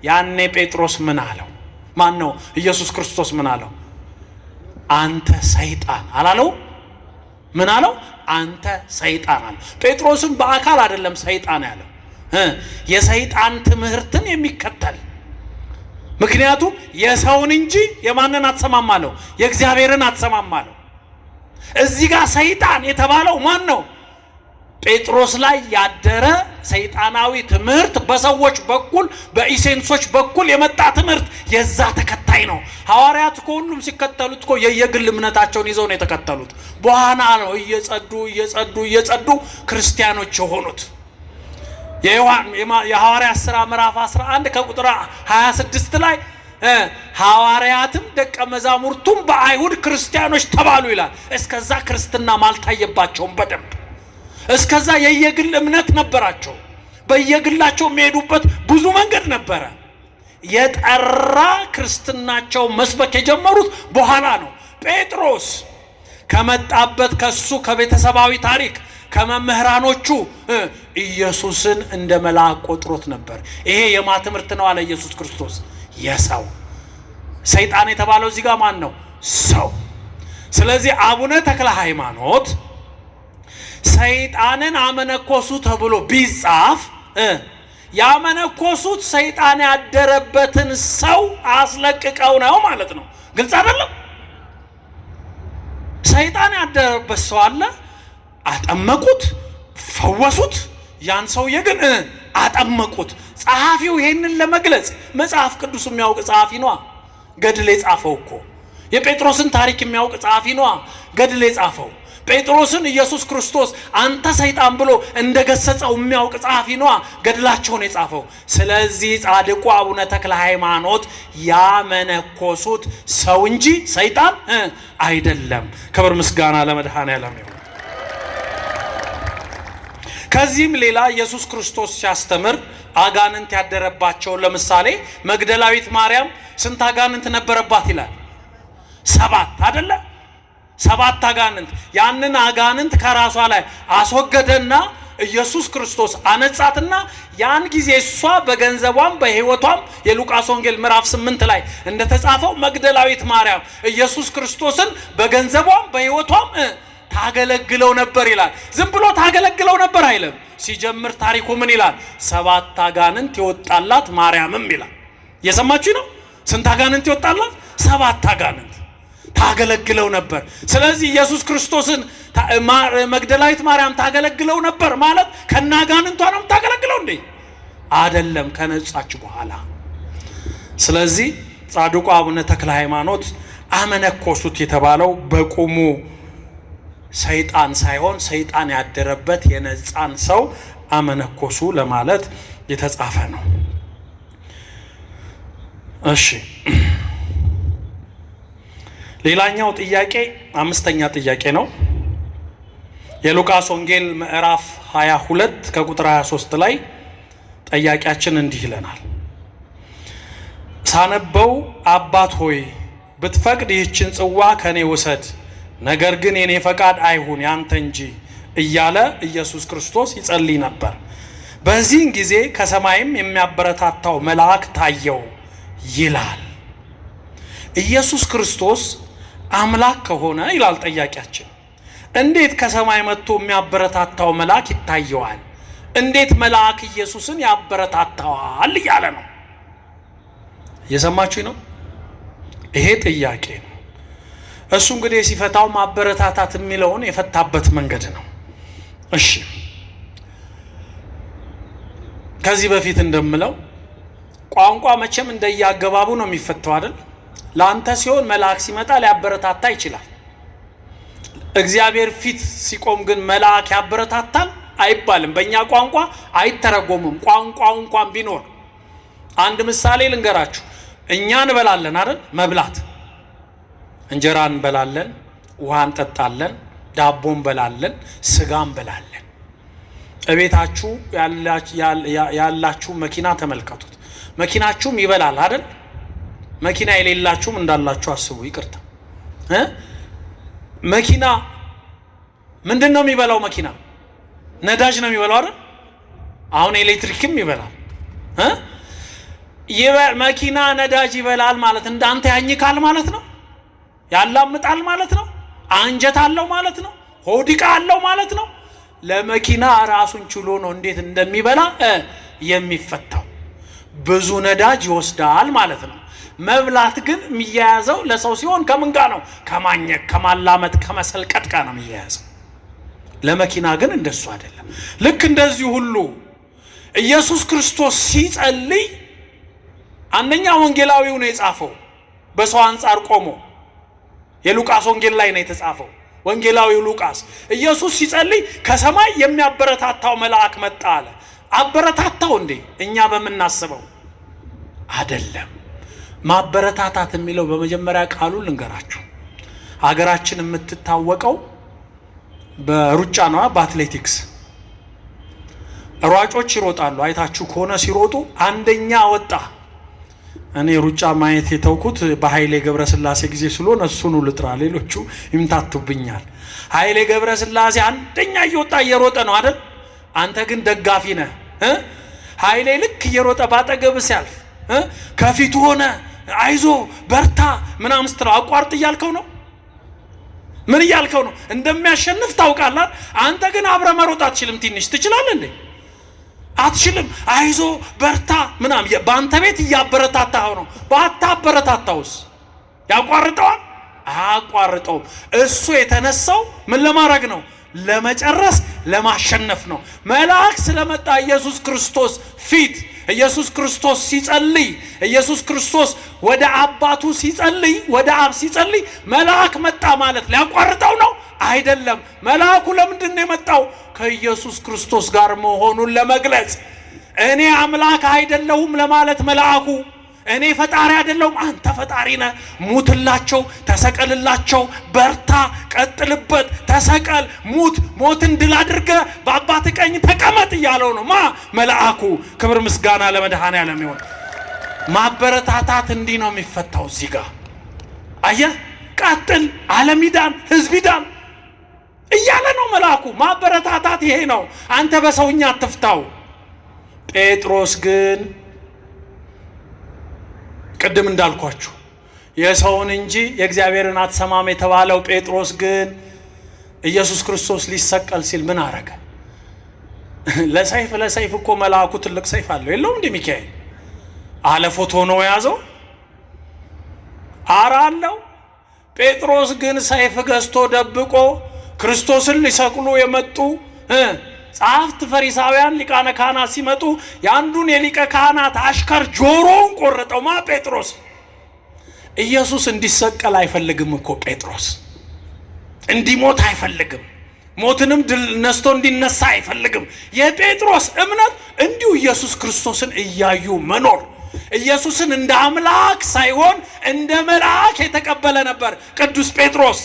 ያኔ ጴጥሮስ ምን አለው? ማን ነው? ኢየሱስ ክርስቶስ ምን አለው? አንተ ሰይጣን አላለው? ምን አለው? አንተ ሰይጣን አለ። ጴጥሮስም በአካል አይደለም ሰይጣን ያለው የሰይጣን ትምህርትን የሚከተል ምክንያቱም የሰውን እንጂ የማንን አትሰማማለው? የእግዚአብሔርን አትሰማማለው። እዚህ ጋር ሰይጣን የተባለው ማን ነው? ጴጥሮስ ላይ ያደረ ሰይጣናዊ ትምህርት በሰዎች በኩል በኢሴንሶች በኩል የመጣ ትምህርት የዛ ተከታይ ነው። ሐዋርያት እኮ ሁሉም ሲከተሉት እኮ የየግል እምነታቸውን ይዘው ነው የተከተሉት። በኋላ ነው እየጸዱ ክርስቲያኖች የሆኑት። የሐዋርያት ሥራ ምዕራፍ 11 ከቁጥር 26 ላይ ሐዋርያትም ደቀ መዛሙርቱም በአይሁድ ክርስቲያኖች ተባሉ ይላል። እስከዛ ክርስትና ማልታየባቸውም በደንብ እስከዛ የየግል እምነት ነበራቸው። በየግላቸው የሚሄዱበት ብዙ መንገድ ነበረ። የጠራ ክርስትናቸው መስበክ የጀመሩት በኋላ ነው። ጴጥሮስ ከመጣበት ከሱ ከቤተሰባዊ ታሪክ ከመምህራኖቹ ኢየሱስን እንደ መልአክ ቆጥሮት ነበር። ይሄ የማ ትምህርት ነው አለ ኢየሱስ ክርስቶስ። የሰው ሰይጣን የተባለው እዚህ ጋር ማን ነው? ሰው። ስለዚህ አቡነ ተክለ ሃይማኖት ሰይጣንን አመነኮሱ ተብሎ ቢጻፍ ያመነኮሱት ሰይጣን ያደረበትን ሰው አስለቅቀው ነው ማለት ነው። ግልጽ አይደለም? ሰይጣን ያደረበት ሰው አለ፣ አጠመቁት፣ ፈወሱት። ያን ሰውዬ ግን አጠመቁት። ጸሐፊው ይሄንን ለመግለጽ መጽሐፍ ቅዱስ የሚያውቅ ጸሐፊ ነው። ገድል የጻፈው እኮ የጴጥሮስን ታሪክ የሚያውቅ ጸሐፊ ነው ገድል የጻፈው። ጴጥሮስን ኢየሱስ ክርስቶስ አንተ ሰይጣን ብሎ እንደገሰጸው የሚያውቅ ጸሐፊ ነው ገድላቸውን የጻፈው። ስለዚህ ጻድቁ አቡነ ተክለ ሃይማኖት ያመነኮሱት ሰው እንጂ ሰይጣን አይደለም። ክብር ምስጋና ለመድኃኔዓለም ይሁን። ከዚህም ሌላ ኢየሱስ ክርስቶስ ሲያስተምር አጋንንት ያደረባቸው ለምሳሌ መግደላዊት ማርያም ስንት አጋንንት ነበረባት ይላል? 7 አይደለ? 7 አጋንንት። ያንን አጋንንት ከራሷ ላይ አስወገደና ኢየሱስ ክርስቶስ አነጻትና ያን ጊዜ እሷ በገንዘቧም በህይወቷም የሉቃስ ወንጌል ምዕራፍ 8 ላይ እንደተጻፈው መግደላዊት ማርያም ኢየሱስ ክርስቶስን በገንዘቧም በህይወቷም ታገለግለው ነበር ይላል። ዝም ብሎ ታገለግለው ነበር አይልም። ሲጀምር ታሪኩ ምን ይላል? 7 አጋንንት ይወጣላት ማርያምም ይላል። እየሰማችሁ ነው? ስንት አጋንንት ይወጣላት? 7 አጋንንት ታገለግለው ነበር። ስለዚህ ኢየሱስ ክርስቶስን መግደላዊት ማርያም ታገለግለው ነበር ማለት ከናጋንንቷ ነው ታገለግለው እንዴ? አይደለም፣ ከነጻች በኋላ። ስለዚህ ጻድቁ አቡነ ተክለ ሃይማኖት አመነኮሱት የተባለው በቁሙ ሰይጣን ሳይሆን ሰይጣን ያደረበት የነጻን ሰው አመነኮሱ ለማለት የተጻፈ ነው። እሺ፣ ሌላኛው ጥያቄ 5ኛ ጥያቄ ነው። የሉቃስ ወንጌል ምዕራፍ 22 ከቁጥር 23 ላይ ጠያቂያችን እንዲህ ይለናል። ሳነበው አባት ሆይ ብትፈቅድ ይህችን ጽዋ ከኔ ውሰድ፣ ነገር ግን የኔ ፈቃድ አይሁን ያንተ እንጂ እያለ ኢየሱስ ክርስቶስ ይጸልይ ነበር። በዚህን ጊዜ ከሰማይም የሚያበረታታው መልአክ ታየው ይላል። ኢየሱስ ክርስቶስ አምላክ ከሆነ ይላል ጠያቂያችን፣ እንዴት ከሰማይ መጥቶ የሚያበረታታው መልአክ ይታየዋል? እንዴት መልአክ ኢየሱስን ያበረታታዋል እያለ ነው። እየሰማችሁ ነው? ይሄ ጥያቄ ነው። እሱ እንግዲህ ሲፈታው ማበረታታት የሚለውን የፈታበት መንገድ ነው። እሺ፣ ከዚህ በፊት እንደምለው ቋንቋ መቼም እንደያገባቡ ነው የሚፈታው አይደል? ላንተ ሲሆን መልአክ ሲመጣ ሊያበረታታ ይችላል። እግዚአብሔር ፊት ሲቆም ግን መልአክ ያበረታታል አይባልም። በእኛ ቋንቋ አይተረጎምም። ቋንቋው እንኳን ቢኖር አንድ ምሳሌ ልንገራችሁ። እኛ እንበላለን አይደል? መብላት እንጀራ እንበላለን፣ ውሃ እንጠጣለን፣ ዳቦ እንበላለን፣ ስጋ እንበላለን። እቤታችሁ ያላችሁ መኪና ተመልከቱት። መኪናችሁም ይበላል አይደል? መኪና የሌላችሁም እንዳላችሁ አስቡ። ይቅርታ፣ መኪና ምንድን ነው የሚበላው? መኪና ነዳጅ ነው የሚበላው አይደል? አሁን ኤሌክትሪክም ይበላል። መኪና ነዳጅ ይበላል ማለት እንዳንተ ያኝካል ማለት ነው? ያላምጣል ማለት ነው? አንጀት አለው ማለት ነው? ሆዲቃ አለው ማለት ነው? ለመኪና ራሱን ችሎ ነው እንዴት እንደሚበላ የሚፈታው። ብዙ ነዳጅ ይወስዳል ማለት ነው። መብላት ግን የሚያያዘው ለሰው ሲሆን ከምን ጋር ነው? ከማኘክ፣ ከማላመጥ፣ ከመሰልቀጥ ጋር ነው የሚያያዘው። ለመኪና ግን እንደሱ አይደለም። ልክ እንደዚህ ሁሉ ኢየሱስ ክርስቶስ ሲጸልይ አንደኛ ወንጌላዊው ነው የጻፈው፣ በሰው አንጻር ቆሞ የሉቃስ ወንጌል ላይ ነው የተጻፈው። ወንጌላዊው ሉቃስ ኢየሱስ ሲጸልይ ከሰማይ የሚያበረታታው መልአክ መጣ አለ። አበረታታው እንዴ? እኛ በመናስበው አይደለም። ማበረታታት የሚለው በመጀመሪያ ቃሉ ልንገራችሁ። ሀገራችን የምትታወቀው በሩጫ ነው፣ በአትሌቲክስ ሯጮች ይሮጣሉ። አይታችሁ ከሆነ ሲሮጡ አንደኛ ወጣ። እኔ ሩጫ ማየት የተውኩት በኃይሌ ገብረስላሴ ጊዜ ስለሆነ እሱኑ ልጥራ፣ ሌሎቹ ይምታቱብኛል። ኃይሌ ገብረስላሴ አንደኛ እየወጣ እየሮጠ ነው አይደል? አንተ ግን ደጋፊ ነህ። ኃይሌ ልክ እየሮጠ ባጠገብ ሲያልፍ ከፊቱ ሆነ አይዞ በርታ ምናምን ስትለው አቋርጥ እያልከው ነው? ምን እያልከው ነው? እንደሚያሸንፍ ታውቃለህ። አንተ ግን አብረ መሮጥ አትችልም። ትንሽ ትችላለህ እንዴ? አትችልም። አይዞ በርታ ምናምን በአንተ ቤት እያበረታታው ነው። ባታበረታታውስ ያቋርጠዋል? አያቋርጠውም። እሱ የተነሳው ምን ለማድረግ ነው? ለመጨረስ፣ ለማሸነፍ ነው። መልአክ ስለመጣ ኢየሱስ ክርስቶስ ፊት ኢየሱስ ክርስቶስ ሲጸልይ፣ ኢየሱስ ክርስቶስ ወደ አባቱ ሲጸልይ፣ ወደ አብ ሲጸልይ መልአክ መጣ ማለት ሊያቋርጠው ነው? አይደለም። መልአኩ ለምንድን ነው የመጣው? ከኢየሱስ ክርስቶስ ጋር መሆኑን ለመግለጽ። እኔ አምላክ አይደለሁም ለማለት መልአኩ፣ እኔ ፈጣሪ አይደለሁም አንተ ፈጣሪ ነህ፣ ሙትላቸው፣ ተሰቀልላቸው፣ በርታ፣ ቀጥልበት፣ ተሰቀል፣ ሙት፣ ሞትን ድል አድርገህ በአባት ቀኝ ተቀመጥ እያለው ነው መልአኩ። ክብር ምስጋና ለመድኃኔዓለም ይሁን። ማበረታታት እንዲህ ነው የሚፈታው። እዚህ ጋር አየህ፣ ቀጥል፣ ዓለም ይዳን፣ ህዝብ ይዳን እያለ ነው መልአኩ። ማበረታታት ይሄ ነው። አንተ በሰውኛ አትፍታው። ጴጥሮስ ግን ቅድም እንዳልኳችሁ የሰውን እንጂ የእግዚአብሔርን አትሰማም የተባለው ጴጥሮስ ግን ኢየሱስ ክርስቶስ ሊሰቀል ሲል ምን አረገ? ለሰይፍ እኮ መልአኩ ትልቅ ሰይፍ አለው የለውም እንዴ? ሚካኤል አለፎቶ ነው የያዘው አራለው። ጴጥሮስ ግን ሰይፍ ገዝቶ ደብቆ ክርስቶስን ሊሰቅሉ የመጡ ጻፍት ፈሪሳውያን ሊቃነ ካህናት ሲመጡ ያንዱን የሊቀ ካህናት አሽከር ጆሮውን ቆረጠው። ጴጥሮስ ኢየሱስ እንዲሰቀል አይፈልግም እኮ ጴጥሮስ እንዲሞት አይፈልግም። ሞትንም ድል ነስቶ እንዲነሳ አይፈልግም። የጴጥሮስ እምነት እንዲሁ ኢየሱስ ክርስቶስን እያዩ መኖር፣ ኢየሱስን እንደ አምላክ ሳይሆን እንደ መልአክ የተቀበለ ነበር ቅዱስ ጴጥሮስ።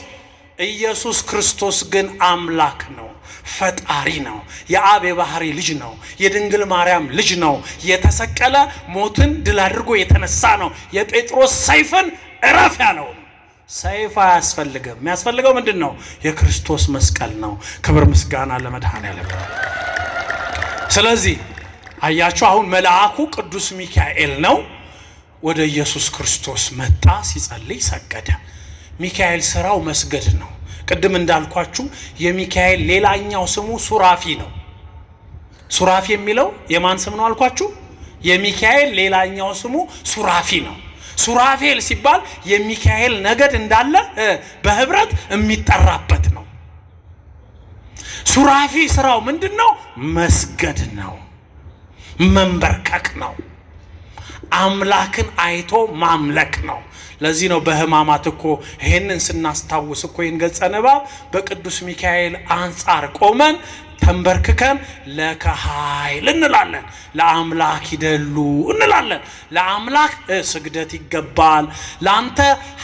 ኢየሱስ ክርስቶስ ግን አምላክ ነው፣ ፈጣሪ ነው፣ የአብ የባህሪ ልጅ ነው፣ የድንግል ማርያም ልጅ ነው። የተሰቀለ ሞትን ድል አድርጎ የተነሳ ነው። የጴጥሮስ ሰይፍን እረፍ ያለው ሰይፍ አያስፈልግም። የሚያስፈልገው ምንድን ነው? የክርስቶስ መስቀል ነው። ክብር ምስጋና ለመድኃኔዓለም። ስለዚህ አያችሁ፣ አሁን መልአኩ ቅዱስ ሚካኤል ነው። ወደ ኢየሱስ ክርስቶስ መጣ፣ ሲጸልይ ሰገደ። ሚካኤል ስራው መስገድ ነው። ቅድም እንዳልኳችሁ የሚካኤል ሌላኛው ስሙ ሱራፊ ነው። ሱራፊ የሚለው የማን ስም ነው አልኳችሁ? የሚካኤል ሌላኛው ስሙ ሱራፊ ነው። ሱራፌል ሲባል የሚካኤል ነገድ እንዳለ በህብረት የሚጠራበት ነው። ሱራፊ ስራው ምንድነው? መስገድ ነው፣ መንበርከክ ነው፣ አምላክን አይቶ ማምለክ ነው። ለዚህ ነው በህማማት እኮ ይሄንን ስናስታውስ እኮ ይንገጸ ንባብ በቅዱስ ሚካኤል አንጻር ቆመን ተንበርክከን ለከ ኃይል እንላለን፣ ለአምላክ ይደሉ እንላለን። ለአምላክ ስግደት ይገባል። ላንተ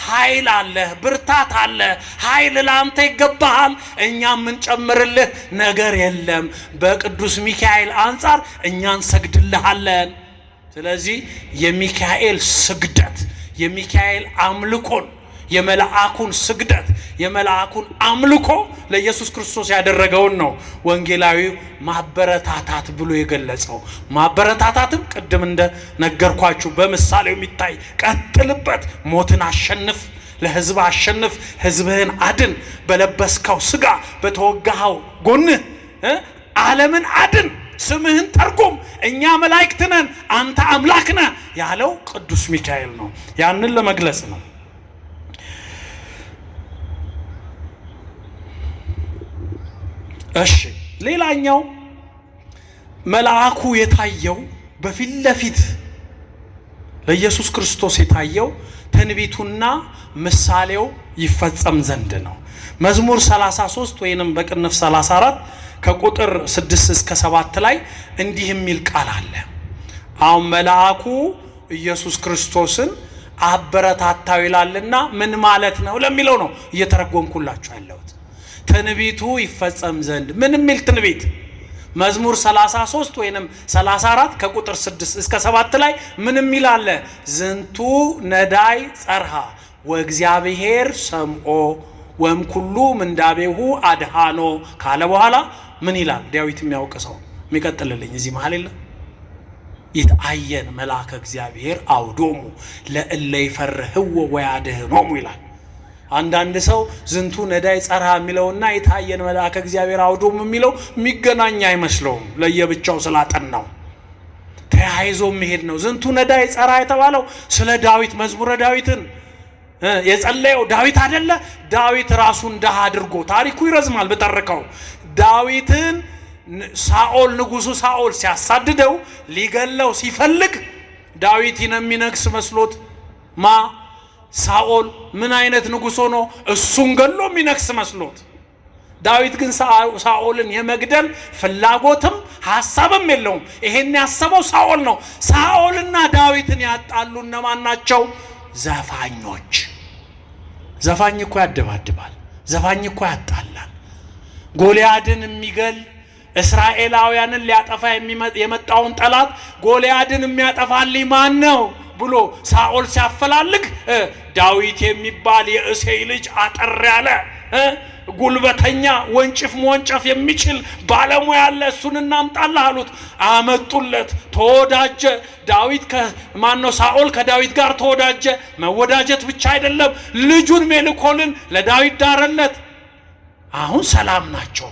ኃይል አለ፣ ብርታት አለ፣ ኃይል ላንተ ይገባል። እኛ የምንጨምርልህ ነገር የለም። በቅዱስ ሚካኤል አንጻር እኛን ሰግድልሃለን። ስለዚህ የሚካኤል ስግደት፣ የሚካኤል አምልኮን፣ የመላእኩን ስግደት፣ የመላእኩን አምልኮ ለኢየሱስ ክርስቶስ ያደረገውን ነው ወንጌላዊው ማበረታታት ብሎ የገለጸው። ማበረታታትም ቅድም እንደነገርኳችሁ በምሳሌው የሚታይ ቀጥልበት፣ ሞትን አሸንፍ፣ ለህዝብ አሸንፍ፣ ህዝብህን አድን፣ በለበስከው ስጋ በተወጋኸው ጎንህ ዓለምን አድን፣ ስምህን ተርጉም፣ እኛ መላእክት ነን አንተ አምላክ ነህ ያለው ቅዱስ ሚካኤል ነው። ያንን ለመግለጽ ነው። እሺ፣ ሌላኛው መልአኩ የታየው በፊት ለፊት ለኢየሱስ ክርስቶስ የታየው ትንቢቱና ምሳሌው ይፈጸም ዘንድ ነው። መዝሙር 33 ወይንም በቅንፍ 34 ከቁጥር 6 እስከ 7 ላይ እንዲህ የሚል ቃል አለ። አሁን መልአኩ ኢየሱስ ክርስቶስን አበረታታው ይላልና ምን ማለት ነው ለሚለው ነው እየተረጎምኩላችሁ ያለሁት። ትንቢቱ ይፈጸም ዘንድ ምን የሚል ትንቢት? መዝሙር 33 ወይንም 34 ከቁጥር 6 እስከ 7 ላይ ምን የሚል አለ? ዝንቱ ነዳይ ጸርሃ ወእግዚአብሔር ሰምኦ ወም ኩሉ ምንዳቤሁ አድሃኖ ካለ በኋላ ምን ይላል? ዳዊት የሚያውቅ ሰው የሚቀጥልልኝ እዚህ መሃል የለም። ይትአየን መልአከ እግዚአብሔር አውዶሙ ለእለ ይፈርህዎ ወያድኅኖሙ ይላል። አንዳንድ ሰው ዝንቱ ነዳይ ጸርሃ የሚለውና ይትአየን መልአከ እግዚአብሔር አውዶሙ የሚለው የሚገናኝ አይመስለውም፣ ለየብቻው ስላጠናው ተያይዞ የሚሄድ ነው። ዝንቱ ነዳይ ጸርሃ የተባለው ስለ ዳዊት መዝሙረ ዳዊትን የጸለየው ዳዊት አይደለ? ዳዊት ራሱን ደሃ አድርጎ ታሪኩ ይረዝማል በተረከው ዳዊትን ሳኦል ንጉሱ ሳኦል ሲያሳድደው ሊገለው ሲፈልግ ዳዊት የሚነግስ መስሎት ሳኦል ምን አይነት ንጉስ ሆኖ እሱን ገሎ የሚነግስ መስሎት ዳዊት ግን ሳኦልን የመግደል ፍላጎትም ሐሳብም የለውም። ይሄን ያሰበው ሳኦል ነው። ሳኦልና ዳዊትን ያጣሉ እነማን ናቸው? ዘፋኞች። ዘፋኝ እኮ ያደባድባል። ዘፋኝ እኮ ያጣላል። ጎልያድን የሚገል እስራኤላውያንን ሊያጠፋ የመጣውን ጠላት ጎልያድን የሚያጠፋልኝ ማን ነው ብሎ ሳኦል ሲያፈላልግ ዳዊት የሚባል የእሴይ ልጅ አጠር ያለ ጉልበተኛ ወንጭፍ መወንጨፍ የሚችል ባለሙያ ያለ እሱን እናምጣልህ አሉት። አመጡለት። ተወዳጀ። ዳዊት ከማነው ሳኦል ከዳዊት ጋር ተወዳጀ። መወዳጀት ብቻ አይደለም፣ ልጁን ሜልኮልን ለዳዊት ዳረለት። አሁን ሰላም ናቸው።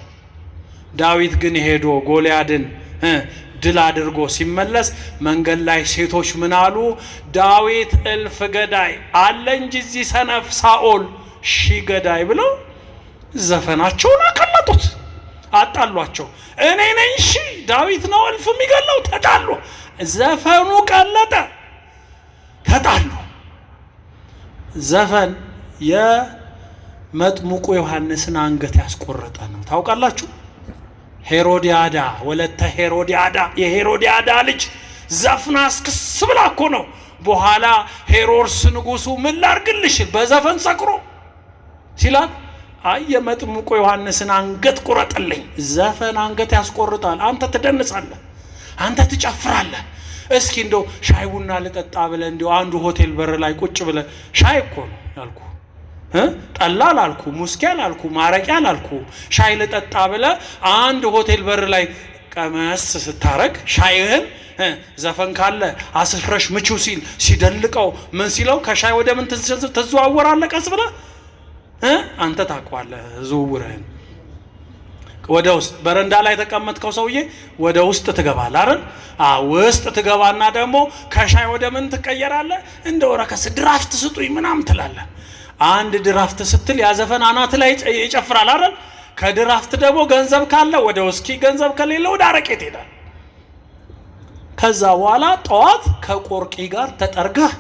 ዳዊት ግን ሄዶ ጎልያድን ድል አድርጎ ሲመለስ መንገድ ላይ ሴቶች ምን አሉ? ዳዊት እልፍ ገዳይ አለ እንጂ እዚህ ሰነፍ ሳኦል ሺህ ገዳይ ብለው ዘፈናቸውን አቀለጡት፣ አጣሏቸው። እኔ ነኝ ሺህ ዳዊት ነው እልፍ የሚገለው። ተጣሉ። ዘፈኑ ቀለጠ፣ ተጣሉ። ዘፈን የመጥምቁ ዮሐንስን አንገት ያስቆረጠ ነው። ታውቃላችሁ? ሄሮዲያዳ ወለተ ሄሮዲያዳ የሄሮዲያዳ ልጅ ዘፍና እስክስ ብላ እኮ ነው። በኋላ ሄሮድስ ንጉሱ ምን ላርግልሽ በዘፈን ሰክሮ ሲላል አይ የመጥምቁ ዮሐንስን አንገት ቁረጥልኝ። ዘፈን አንገት ያስቆርጣል። አንተ ትደንሳለህ፣ አንተ ትጨፍራለህ። እስኪ እንደው ሻይ ቡና ልጠጣ ብለህ እንደው አንዱ ሆቴል በር ላይ ቁጭ ብለህ ሻይ እኮ ነው ያልኩ ጠላ አላልኩ፣ ሙስኪ አላልኩ፣ ማረቂያ አላልኩ፣ ሻይ ልጠጣ ብለህ አንድ ሆቴል በር ላይ ቀመስ ስታረግ ሻይህን ዘፈን ካለ አስፍረሽ ምቹ ሲል ሲደልቀው ምን ሲለው ከሻይ ወደ ምን ተዘዋወራለህ? ቀስ ብለህ አንተ ታውቀዋለህ ዝውውርህን። ወደ ውስጥ በረንዳ ላይ ተቀመጥከው ሰውዬ ወደ ውስጥ ትገባለህ አይደል? ውስጥ ትገባና ደግሞ ከሻይ ወደ ምን ትቀየራለህ? እንደው ረከስ ድራፍት ስጡኝ ምናምን ትላለህ። አንድ ድራፍት ስትል ያዘፈን አናት ላይ ይጨፍራል አይደል? ከድራፍት ደግሞ ገንዘብ ካለ ወደ ውስኪ፣ ገንዘብ ከሌለ ወደ አረቄ ትሄዳለህ። ከዛ በኋላ ጠዋት ከቆርቂ ጋር ተጠርገህ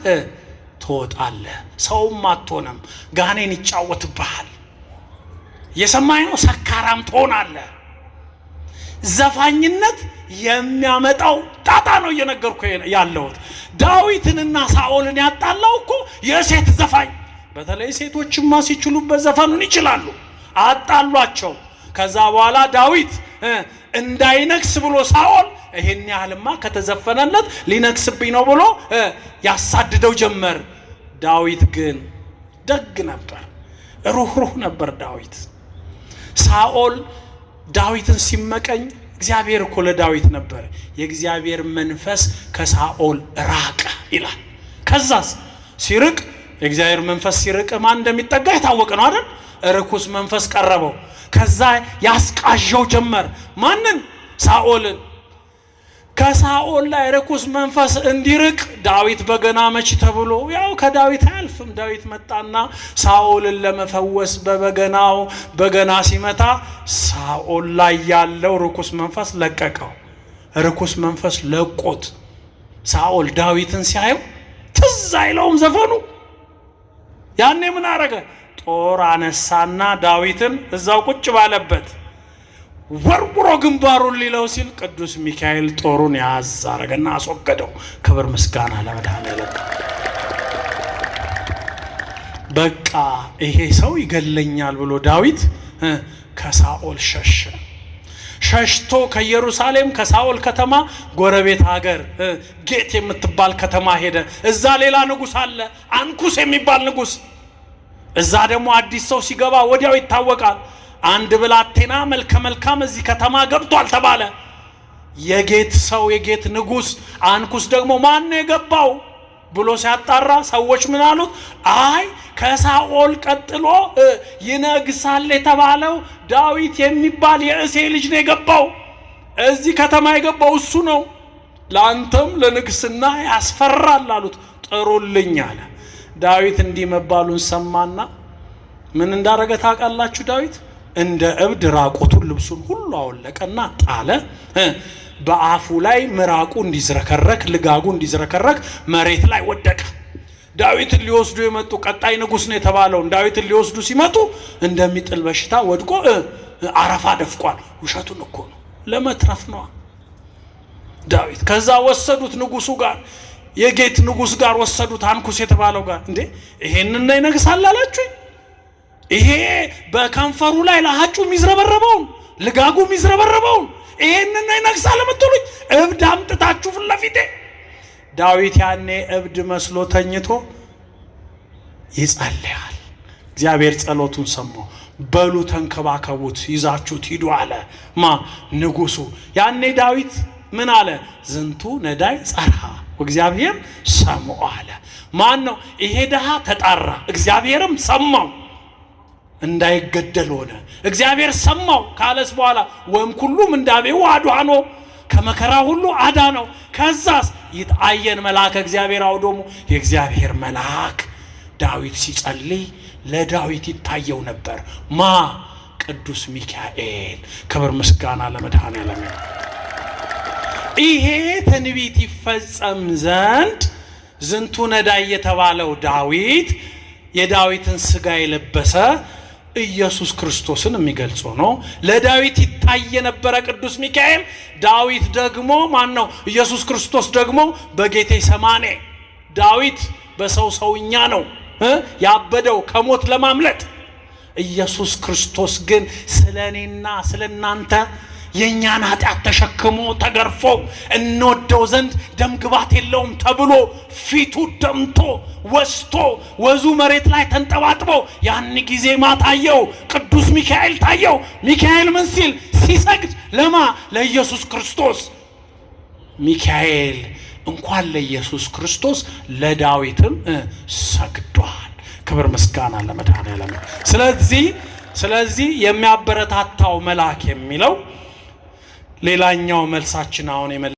ትወጣለህ። ሰውም አትሆንም፣ ጋኔን ይጫወትብሃል። የሰማይ ነው። ሰካራም ትሆናለህ። ዘፋኝነት የሚያመጣው ጣጣ ነው እየነገርኩ ያለሁት። ዳዊትንና ሳኦልን ያጣላው እኮ የሴት ዘፋኝ። በተለይ ሴቶችማ ሲችሉበት ዘፈኑን ይችላሉ። አጣሏቸው። ከዛ በኋላ ዳዊት እንዳይነክስ ብሎ ሳኦል ይሄን ያህልማ ከተዘፈነለት ሊነክስብኝ ነው ብሎ ያሳድደው ጀመር። ዳዊት ግን ደግ ነበር፣ ሩህሩህ ነበር ዳዊት። ሳኦል ዳዊትን ሲመቀኝ እግዚአብሔር እኮ ለዳዊት ነበር። የእግዚአብሔር መንፈስ ከሳኦል ራቀ ይላል። ከዛስ ሲርቅ የእግዚአብሔር መንፈስ ሲርቅ ማን እንደሚጠጋ የታወቀ ነው አይደል? ርኩስ መንፈስ ቀረበው። ከዛ ያስቃዠው ጀመር። ማንን? ሳኦልን። ከሳኦል ላይ ርኩስ መንፈስ እንዲርቅ ዳዊት በገና መች ተብሎ ያው ከዳዊት አያልፍም። ዳዊት መጣና ሳኦልን ለመፈወስ በበገናው በገና ሲመታ ሳኦል ላይ ያለው ርኩስ መንፈስ ለቀቀው። ርኩስ መንፈስ ለቆት ሳኦል ዳዊትን ሲያየው ትዝ አይለውም ዘፈኑ። ያኔ ምን አረገ? ጦር አነሳና ዳዊትን እዛው ቁጭ ባለበት ወርውሮ ግንባሩን ሊለው ሲል ቅዱስ ሚካኤል ጦሩን ያዝ አረገና አስወገደው። ክብር ምስጋና ለመድኃኔዓለም። በቃ ይሄ ሰው ይገለኛል ብሎ ዳዊት ከሳኦል ሸሸ። ሸሽቶ ከኢየሩሳሌም ከሳኦል ከተማ ጎረቤት ሀገር ጌት የምትባል ከተማ ሄደ። እዛ ሌላ ንጉስ አለ፣ አንኩስ የሚባል ንጉስ። እዛ ደግሞ አዲስ ሰው ሲገባ ወዲያው ይታወቃል። አንድ ብላቴና መልከ መልካም እዚህ ከተማ ገብቷል ተባለ። የጌት ሰው የጌት ንጉስ አንኩስ ደግሞ ማን ነው የገባው ብሎ ሲያጣራ ሰዎች ምን አሉት? አይ ከሳኦል ቀጥሎ ይነግሳል የተባለው ዳዊት የሚባል የእሴይ ልጅ ነው የገባው። እዚህ ከተማ የገባው እሱ ነው። ላንተም ለንግስና ያስፈራል አሉት። ጥሩልኝ አለ። ዳዊት እንዲህ መባሉን ሰማና ምን እንዳረገ ታውቃላችሁ? ዳዊት እንደ እብድ ራቁቱን ልብሱን ሁሉ አወለቀና ጣለ። በአፉ ላይ ምራቁ እንዲዝረከረክ ልጋጉ እንዲዝረከረክ መሬት ላይ ወደቀ። ዳዊትን ሊወስዱ የመጡ ቀጣይ ንጉስ ነው የተባለው ዳዊትን ሊወስዱ ሲመጡ እንደሚጥል በሽታ ወድቆ አረፋ ደፍቋል። ውሸቱን እኮ ነው፣ ለመትረፍ ነው ዳዊት። ከዛ ወሰዱት ንጉሱ ጋር፣ የጌት ንጉስ ጋር ወሰዱት፣ አንኩስ የተባለው ጋር። እንዴ ይሄንን ይነግሳል አላችሁኝ? ይሄ በከንፈሩ ላይ ለሐጩ የሚዝረበረበውን ልጋጉ የሚዝረበረበውን ይሄንን ይነግሳል የምትሉኝ? እብድ አምጥታችሁ ፊት ለፊቴ። ዳዊት ያኔ እብድ መስሎ ተኝቶ ይጸልያል። እግዚአብሔር ጸሎቱን ሰማው። በሉ ተንከባከቡት፣ ይዛችሁት ሂዱ አለ ንጉሱ። ያኔ ዳዊት ምን አለ? ዝንቱ ነዳይ ጸርሃ ወእግዚአብሔር ሰምዖ አለ። ማን ነው? ይሄ ድሃ ተጣራ፣ እግዚአብሔርም ሰማው፣ እንዳይገደል ሆነ። እግዚአብሔር ሰማው ካለስ በኋላ ወም ኩሉም እንዳቤው አድኃኖ፣ ከመከራ ሁሉ አዳነው። ከዛስ ይታየን መልአከ እግዚአብሔር አውዶሙ፣ የእግዚአብሔር መልአክ ዳዊት ሲጸልይ ለዳዊት ይታየው ነበር። ቅዱስ ሚካኤል። ክብር ምስጋና ለመድኃኔዓለም። ይሄ ትንቢት ይፈጸም ዘንድ ዝንቱ ነዳይ የተባለው ዳዊት የዳዊትን ሥጋ የለበሰ ኢየሱስ ክርስቶስን የሚገልጸው ነው። ለዳዊት ይታይ የነበረ ቅዱስ ሚካኤል፣ ዳዊት ደግሞ ማን ነው? ኢየሱስ ክርስቶስ ደግሞ በጌቴ ሰማኔ። ዳዊት በሰው ሰውኛ ነው ያበደው ከሞት ለማምለጥ። ኢየሱስ ክርስቶስ ግን ስለኔና ስለናንተ የኛን ኃጢአት ተሸክሞ ተገርፎ እንወደው ዘንድ ደም ግባት የለውም ተብሎ ፊቱ ደምቶ ወስቶ ወዙ መሬት ላይ ተንጠባጥቦ ያን ጊዜ ታየው፣ ቅዱስ ሚካኤል ታየው። ሚካኤል ምን ሲል ሲሰግድ ለኢየሱስ ክርስቶስ። ሚካኤል እንኳን ለኢየሱስ ክርስቶስ ለዳዊትም ሰግዷል። ክብር ምስጋና ለመድኃኔዓለም። ስለዚህ የሚያበረታታው መልአክ የሚለው ሌላኛው መልሳችን አሁን